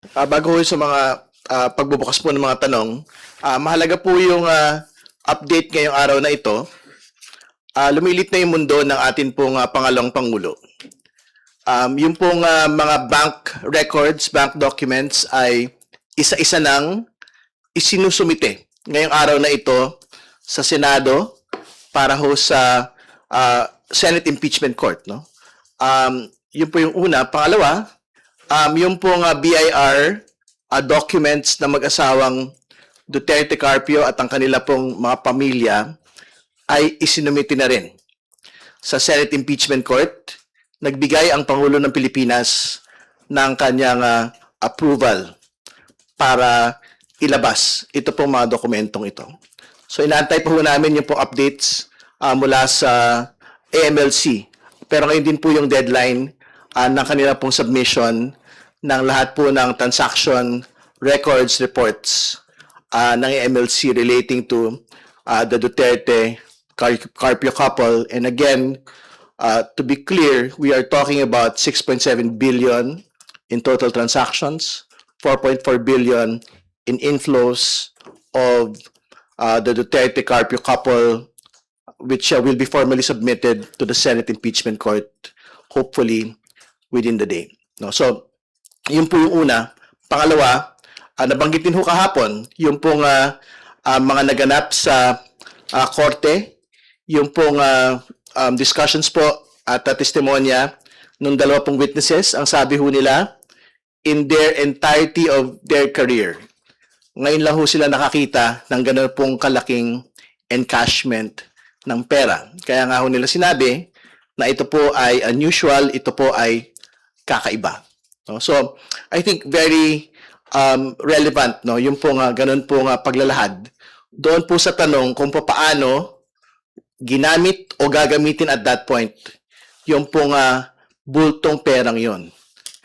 Bago ho sa mga pagbubukas po ng mga tanong, mahalaga po yung update ngayong araw na ito. Lumilit na yung mundo ng atin pong pangalawang Pangulo. Yung pong mga bank records, bank documents ay isa-isa nang isinusumite ngayong araw na ito sa Senado para ho sa Senate Impeachment Court. No? Yun po yung una. Pangalawa, yung pong BIR documents na mag-asawang Duterte Carpio at ang kanila pong mga pamilya ay isinumiti na rin sa Senate Impeachment Court. Nagbigay ang Pangulo ng Pilipinas ng kanyang approval para ilabas ito pong mga dokumentong ito. So inaantay po namin yung pong updates mula sa AMLC. Pero ngayon din po yung deadline ng kanila pong submission ng lahat po ng transaction records reports ng AMLC relating to the Duterte Carpio couple. And again, to be clear, we are talking about 6.7 billion in total transactions, 4.4 billion in inflows of the Duterte Carpio couple, which will be formally submitted to the Senate Impeachment Court, hopefully within the day. No? So, yun po yung una. Pangalawa, nabanggit din ho kahapon, yung pong mga naganap sa korte, yung pong discussions po at testimonya ng dalawa pong witnesses, ang sabi ho nila, in their entirety of their career. Ngayon lang ho sila nakakita ng gano'n pong kalaking encashment ng pera. Kaya nga ho nila sinabi na ito po ay unusual, ito po ay kakaiba. So, I think very relevant, no? Yung pong ganun pong paglalahad. Doon po sa tanong kung paano ginamit o gagamitin at that point yung pong bultong perang yon.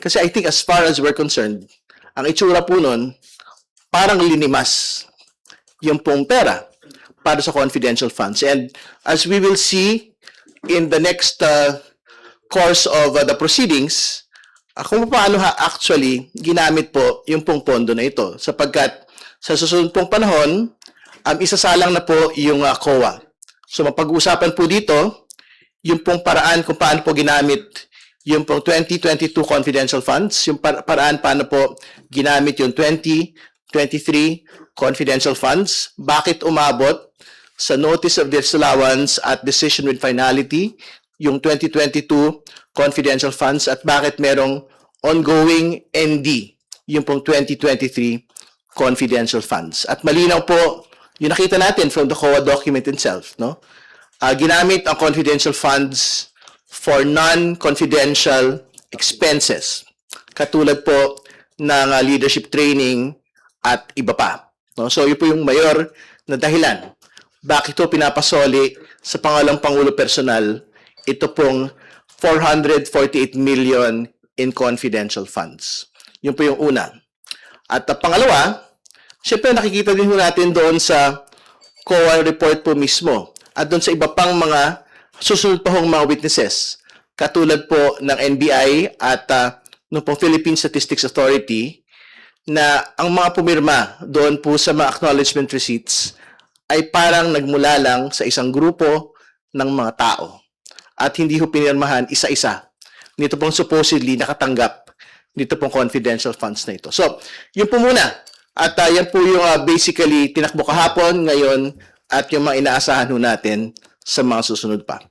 Kasi I think as far as we're concerned, ang itsura po nun, parang linimas yung pong pera para sa confidential funds. And as we will see in the next course of the proceedings, kung paano actually ginamit po yung pong pondo na ito. Sapagkat sa susunod pong panahon, isasalang na po yung COA. So mapag-uusapan po dito yung pong paraan kung paano po ginamit yung pong 2022 confidential funds, yung paraan paano po ginamit yung 2023 confidential funds, bakit umabot sa notice of disallowance at decision with finality yung 2022 confidential funds at bakit merong ongoing ND yung pong 2023 confidential funds. At malinaw po yung nakita natin from the COA document itself, no? Ginamit ang confidential funds for non-confidential expenses, katulad po ng leadership training at iba pa. No? So, yun po yung mayor na dahilan. Bakit ito pinapasoli sa pangalang Pangulo personal, ito pong 448 million in confidential funds. Yun po yung una. At pangalawa, syempre nakikita din natin doon sa COA report po mismo at doon sa iba pang mga susunod pa hong mga witnesses, katulad po ng NBI at ng Philippine Statistics Authority, na ang mga pumirma doon po sa mga acknowledgement receipts ay parang nagmula lang sa isang grupo ng mga tao at hindi ho pinirmahan isa-isa nito pong supposedly nakatanggap nito pong confidential funds na ito. So, yun po muna. At yan po yung basically tinakbo kahapon, ngayon, at yung mga inaasahan ho natin sa mga susunod pa.